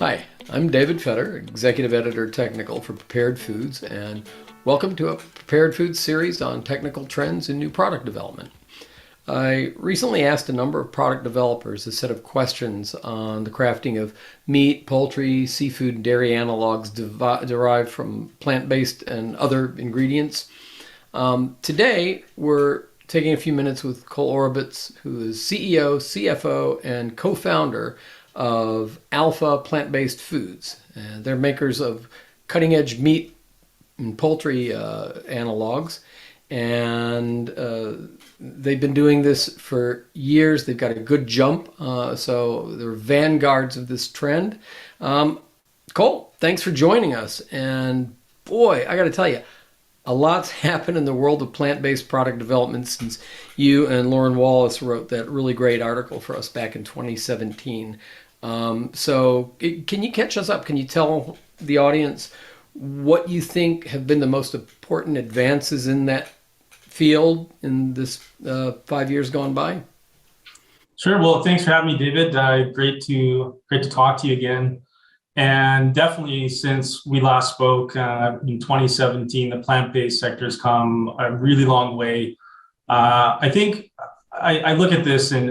Hi, I'm David Fetter, Executive Editor Technical for Prepared Foods, and welcome to a Prepared Foods series on technical trends in new product development. I recently asked a number of product developers a set of questions on the crafting of meat, poultry, seafood, and dairy analogs derived from plant-based and other ingredients. Today, we're taking a few minutes with Cole Orobetz, who is CEO, CFO, and co-founder of Alpha Plant-Based Foods. And they're makers of cutting-edge meat and poultry analogs. And they've been doing this for years. They've got a good jump. So they're vanguards of this trend. Cole, thanks for joining us. And boy, I got to tell you, a lot's happened in the world of plant-based product development since you and Lauren Wallace wrote that really great article for us back in 2017. So can you catch us up? Can you tell the audience what you think have been the most important advances in that field in this 5 years gone by? Sure. Well, thanks for having me, David. Great to talk to you again. And definitely, since we last spoke in 2017, the plant-based sector has come a really long way. I think I look at this in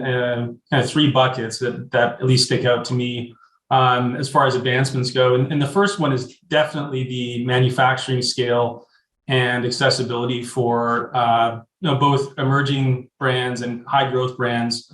kind of three buckets that at least stick out to me as far as advancements go. And the first one is definitely the manufacturing scale and accessibility for both emerging brands and high growth brands.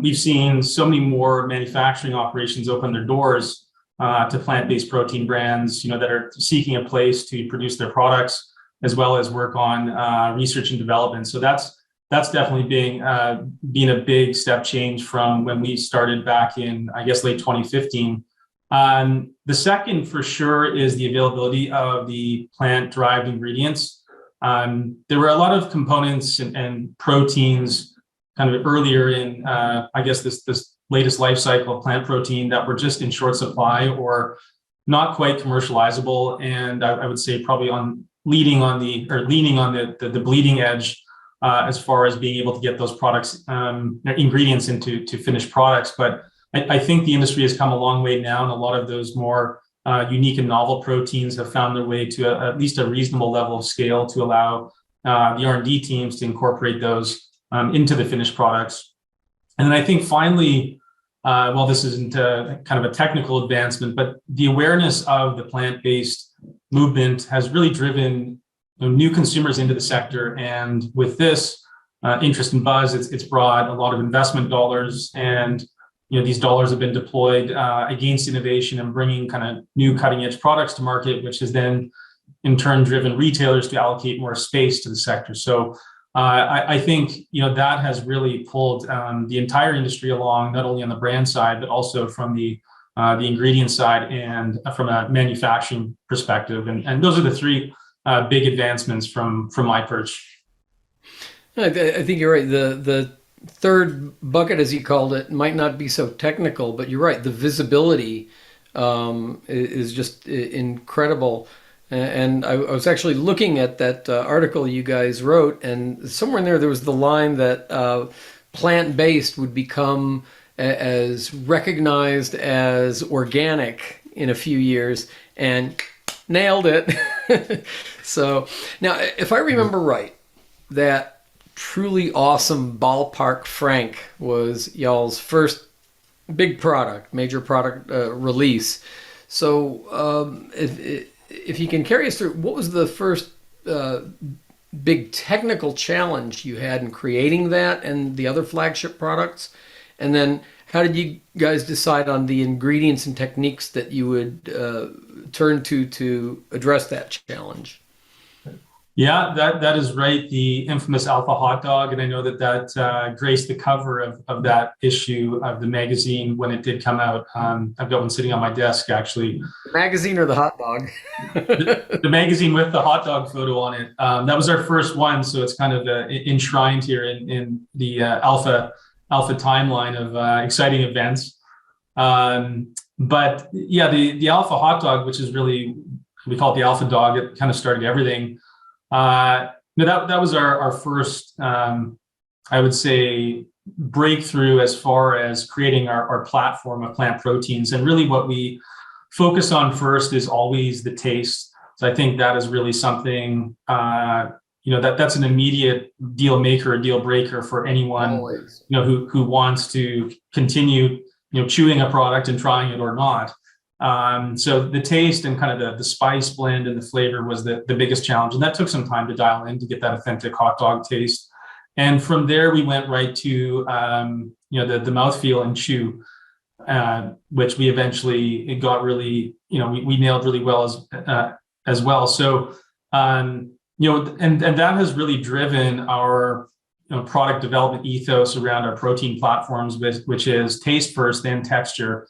We've seen so many more manufacturing operations open their doors to plant-based protein brands, that are seeking a place to produce their products, as well as work on research and development. So that's definitely been a big step change from when we started back in, I guess, late 2015. The second, for sure, is the availability of the plant-derived ingredients. There were a lot of components and proteins kind of earlier in, I guess, this latest life cycle of plant protein that were just in short supply or not quite commercializable. And I would say probably leaning on the bleeding edge as far as being able to get those products, ingredients into finished products. But I think the industry has come a long way now, and a lot of those more unique and novel proteins have found their way to at least a reasonable level of scale to allow the R&D teams to incorporate those into the finished products. And then I think finally, well, this isn't kind of a technical advancement, but the awareness of the plant-based movement has really driven new consumers into the sector. And with this interest and buzz, it's brought a lot of investment dollars, and these dollars have been deployed against innovation and bringing kind of new cutting-edge products to market, which has then in turn driven retailers to allocate more space to the sector. So I think that has really pulled the entire industry along, not only on the brand side, but also from the ingredient side and from a manufacturing perspective. And those are the three big advancements from my perch. I think you're right. The third bucket, as you called it, might not be so technical, but you're right. The visibility is just incredible. And I was actually looking at that article you guys wrote, and somewhere in there was the line that plant-based would become as recognized as organic in a few years, and nailed it. So now, if I remember right, that truly awesome Ballpark Frank was y'all's first big product, major product release. So if you can carry us through, what was the first big technical challenge you had in creating that and the other flagship products? And then how did you guys decide on the ingredients and techniques that you would turn to address that challenge? Yeah, that is right. The infamous Alpha hot dog. And I know that graced the cover of that issue of the magazine when it did come out. I've got one sitting on my desk, actually. The magazine or the hot dog? The magazine with the hot dog photo on it. That was our first one. So it's kind of enshrined here in the Alpha timeline of exciting events. But yeah, the Alpha hot dog, which is really, we call it the Alpha dog, it kind of started everything. That was our first, I would say, breakthrough as far as creating our platform of plant proteins. And really what we focus on first is always the taste. So I think that is really something, that's an immediate deal maker, a deal breaker for anyone, Always. who wants to continue, chewing a product and trying it or not. So the taste and kind of the spice blend and the flavor was the biggest challenge. And that took some time to dial in to get that authentic hot dog taste. And from there, we went right to, the mouthfeel and chew, which we eventually, it got really, we nailed really well as well. So, and that has really driven our product development ethos around our protein platforms, which is taste first, then texture.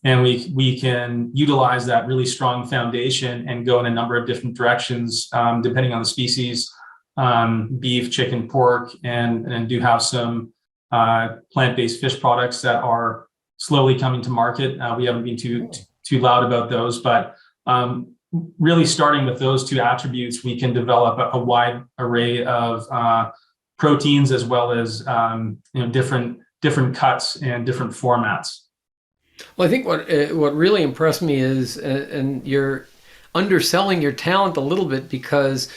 And we can utilize that really strong foundation and go in a number of different directions, depending on the species, beef, chicken, pork, and do have some plant-based fish products that are slowly coming to market. We haven't been too loud about those, but really starting with those two attributes, we can develop a wide array of proteins as well as different cuts and different formats. Well, I think what really impressed me is, and you're underselling your talent a little bit, because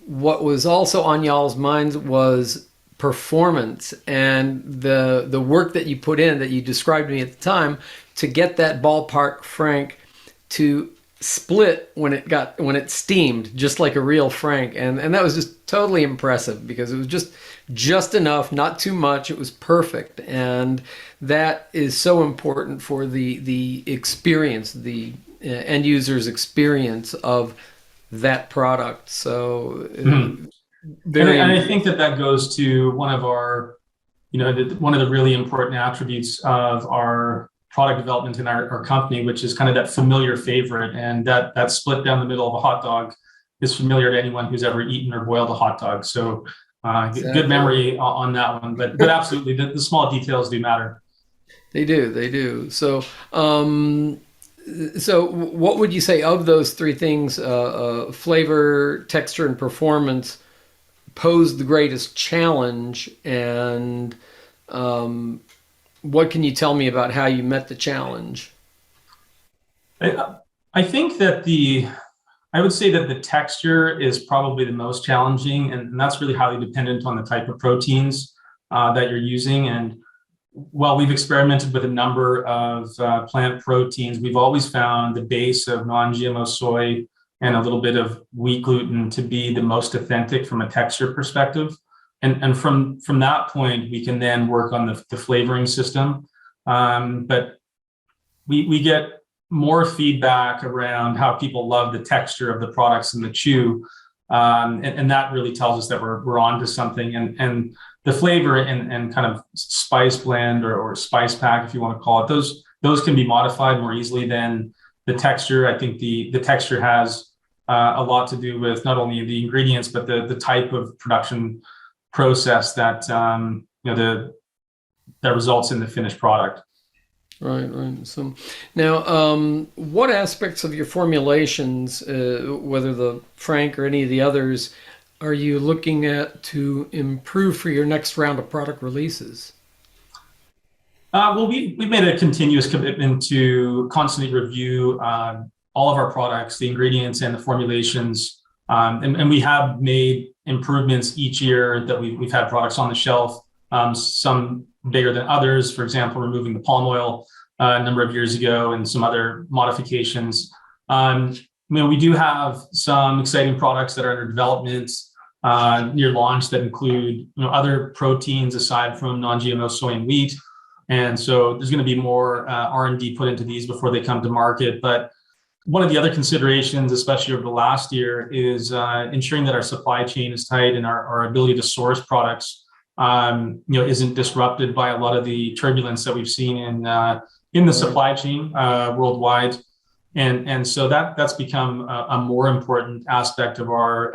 what was also on y'all's minds was performance and the work that you put in, that you described to me at the time, to get that ballpark frank to split when it steamed, just like a real frank, and that was just totally impressive, because it was just enough, not too much. It was perfect, and that is so important for the experience, the end user's experience of that product. So and I think that goes to one of our, one of the really important attributes of our product development in our company, which is kind of that familiar favorite, and that split down the middle of a hot dog is familiar to anyone who's ever eaten or boiled a hot dog. So exactly. Good memory on that one, but absolutely the small details do matter. They do. So what would you say of those three things, flavor, texture, and performance, posed the greatest challenge? And what can you tell me about how you met the challenge? I think that I would say that the texture is probably the most challenging, and that's really highly dependent on the type of proteins that you're using. And while we've experimented with a number of plant proteins, we've always found the base of non-GMO soy and a little bit of wheat gluten to be the most authentic from a texture perspective. And from that point, we can then work on the flavoring system. But we get more feedback around how people love the texture of the products and the chew. And that really tells us that we're onto something. And the flavor and kind of spice blend or spice pack, if you want to call it, those can be modified more easily than the texture. I think the texture has a lot to do with not only the ingredients, but the type of production process that that results in the finished product. Right. So now, what aspects of your formulations, whether the Frank or any of the others, are you looking at to improve for your next round of product releases? Well, we've made a continuous commitment to constantly review all of our products, the ingredients and the formulations. And we have made improvements each year that we've had products on the shelf, some bigger than others. For example, removing the palm oil a number of years ago and some other modifications. We do have some exciting products that are under development near launch that include other proteins aside from non-GMO soy and wheat. And so there's going to be more R&D put into these before they come to market. But one of the other considerations, especially over the last year, is ensuring that our supply chain is tight and our ability to source products, isn't disrupted by a lot of the turbulence that we've seen in the supply chain worldwide, and so that's become a more important aspect of our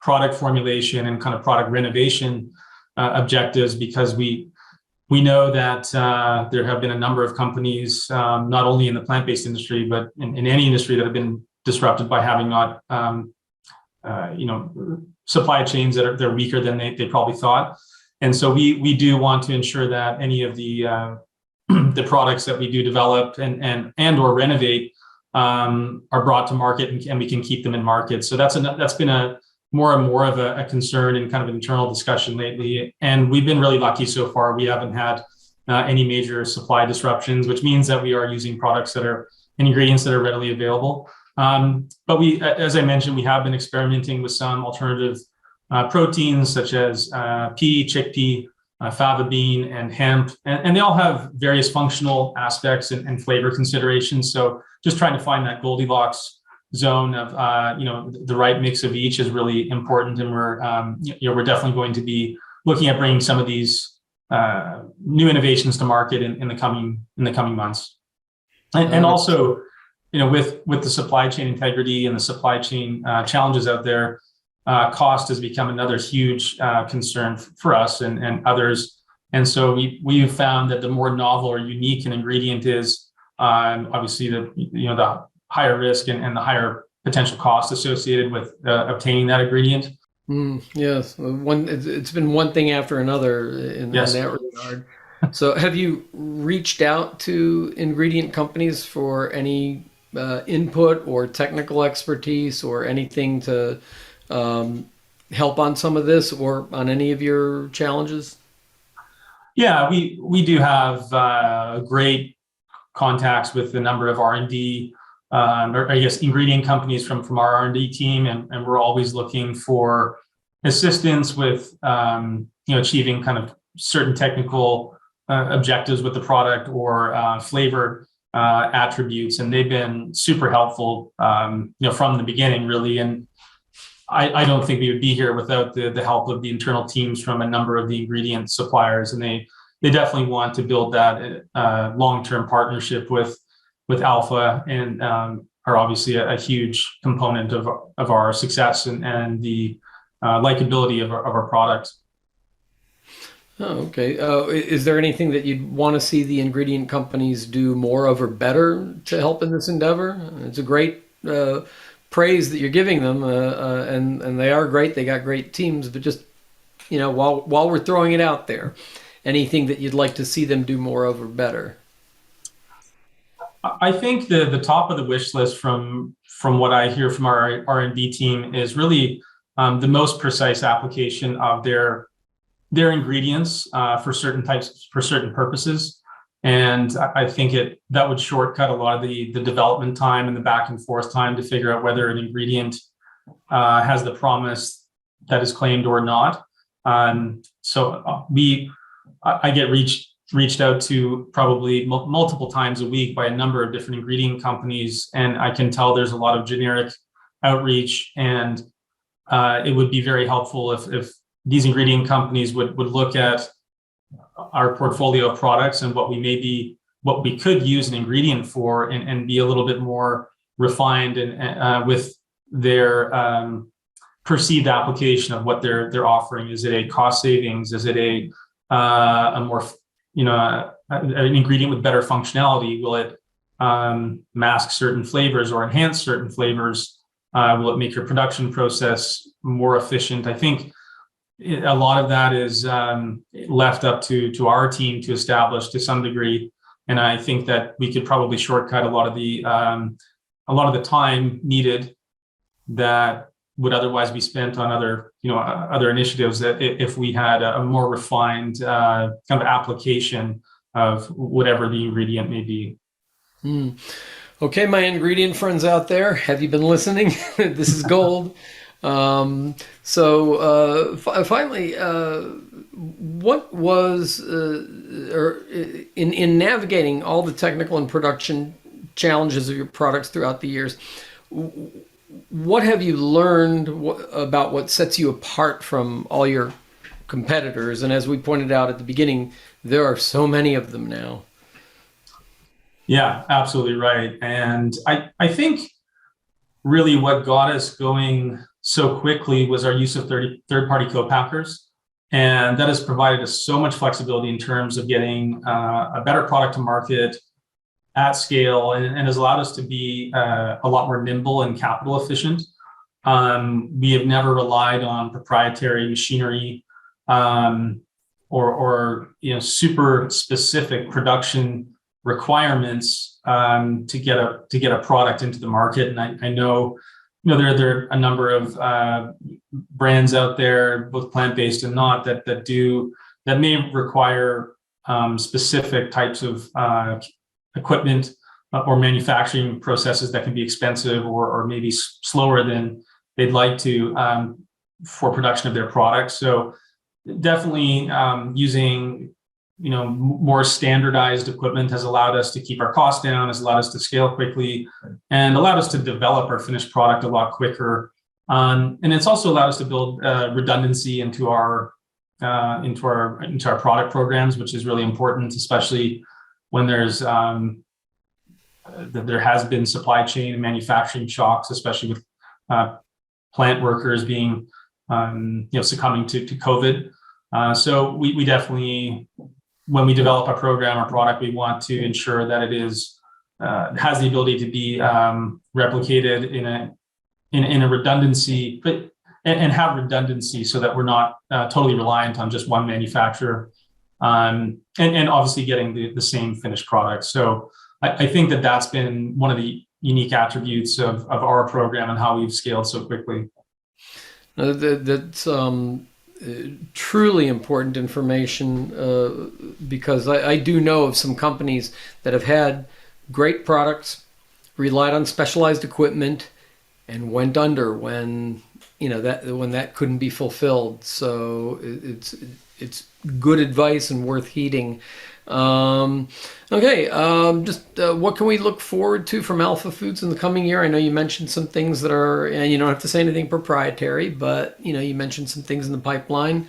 product formulation and kind of product renovation objectives, because we know that there have been a number of companies, not only in the plant-based industry, but in any industry, that have been disrupted by having not, supply chains that they're weaker than they probably thought. And so we do want to ensure that any of the the products that we do develop and or renovate are brought to market and we can keep them in market. So that's been a more and more of a concern and kind of internal discussion lately. And we've been really lucky so far. We haven't had any major supply disruptions, which means that we are using products that are ingredients that are readily available. But we, as I mentioned, we have been experimenting with some alternative proteins such as pea, chickpea, fava bean, and hemp, and they all have various functional aspects and flavor considerations. So just trying to find that Goldilocks zone of the right mix of each is really important, and we're definitely going to be looking at bringing some of these new innovations to market in the coming months, and also with the supply chain integrity and the supply chain challenges out there. Cost has become another huge concern for us and others. And so we've found that the more novel or unique an ingredient is, obviously the higher risk and the higher potential cost associated with obtaining that ingredient. Yes, it's been one thing after another in that regard. So have you reached out to ingredient companies for any input or technical expertise or anything to help on some of this or on any of your challenges? Yeah, we do have great contacts with a number of R&D, or I guess ingredient companies from our R&D team, and we're always looking for assistance with achieving kind of certain technical objectives with the product or flavor attributes, and they've been super helpful from the beginning, really. And I don't think we would be here without the help of the internal teams from a number of the ingredient suppliers, and they definitely want to build that long-term partnership with Alpha, and are obviously a huge component of our success and the likability of our products. Oh, okay. Is there anything that you'd want to see the ingredient companies do more of or better to help in this endeavor? It's a great praise that you're giving them, and they are great. They got great teams, but just while we're throwing it out there, anything that you'd like to see them do more of or better? I think the top of the wish list from what I hear from our R&D team is really the most precise application of their ingredients for certain purposes. And I think that would shortcut a lot of the development time and the back and forth time to figure out whether an ingredient has the promise that is claimed or not. So I get reached out to probably multiple times a week by a number of different ingredient companies, and I can tell there's a lot of generic outreach, and it would be very helpful if these ingredient companies would look at our portfolio of products and what we could use an ingredient for, and be a little bit more refined and with their perceived application of what they're offering. Is it a cost savings? Is it a more an ingredient with better functionality? Will it mask certain flavors or enhance certain flavors? Will it make your production process more efficient? I think a lot of that is left up to our team to establish to some degree, and I think that we could probably shortcut a lot of the time needed that would otherwise be spent on other initiatives, that if we had a more refined kind of application of whatever the ingredient may be. Okay, my ingredient friends out there, have you been listening? This is gold. Finally, what was in navigating all the technical and production challenges of your products throughout the years, what have you learned about what sets you apart from all your competitors? And as we pointed out at the beginning, there are so many of them now. Yeah, absolutely right. And I think really what got us going so quickly was our use of third-party co-packers. And that has provided us so much flexibility in terms of getting a better product to market at scale, and has allowed us to be a lot more nimble and capital efficient. We have never relied on proprietary machinery or super specific production requirements to get a product into the market. And I know there are a number of brands out there, both plant-based and not, that may require specific types of equipment or manufacturing processes that can be expensive or maybe slower than they'd like to for production of their products. So definitely using more standardized equipment has allowed us to keep our costs down, has allowed us to scale quickly, and allowed us to develop our finished product a lot quicker. And it's also allowed us to build redundancy into our product programs, which is really important, especially when there has been supply chain and manufacturing shocks, especially with plant workers being succumbing to COVID. So we definitely, when we develop a program or product, we want to ensure that it has the ability to be replicated in a redundancy, and have redundancy so that we're not totally reliant on just one manufacturer, and obviously getting the same finished product. So I think that's been one of the unique attributes of our program and how we've scaled so quickly. That's truly important information, because I do know of some companies that have had great products, relied on specialized equipment, and went under when that couldn't be fulfilled. So it's good advice and worth heeding. Just what can we look forward to from Alpha Foods in the coming year? I know you mentioned some things that are, and you don't have to say anything proprietary, but you mentioned some things in the pipeline.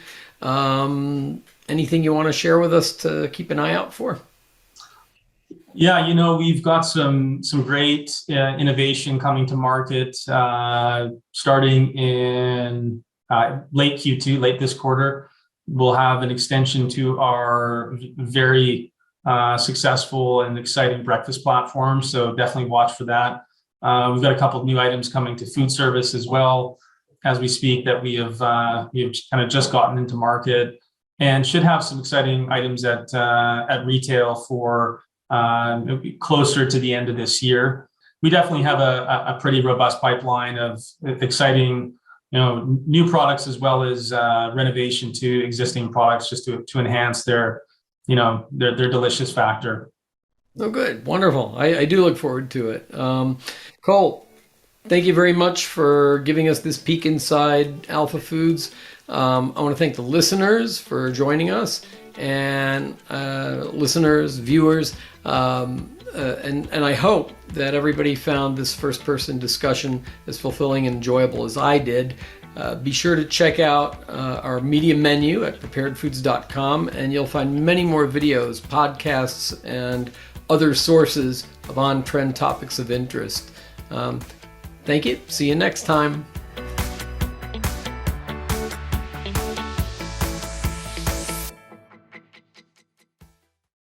Anything you want to share with us to keep an eye out for? Yeah, we've got some great innovation coming to market, starting in late Q2, late this quarter. We'll have an extension to our very successful and exciting breakfast platform, so definitely watch for that. We've got a couple of new items coming to food service as well as we speak that we have kind of just gotten into market, and should have some exciting items at retail for closer to the end of this year. We definitely have a pretty robust pipeline of exciting new products, as well as renovation to existing products, just to enhance their delicious factor. Oh, good. Wonderful. I do look forward to it. Cole, thank you very much for giving us this peek inside Alpha Foods. I want to thank the listeners for joining us, and listeners, viewers, and I hope that everybody found this first-person discussion as fulfilling and enjoyable as I did. Be sure to check out our media menu at preparedfoods.com, and you'll find many more videos, podcasts, and other sources of on-trend topics of interest. Thank you. See you next time.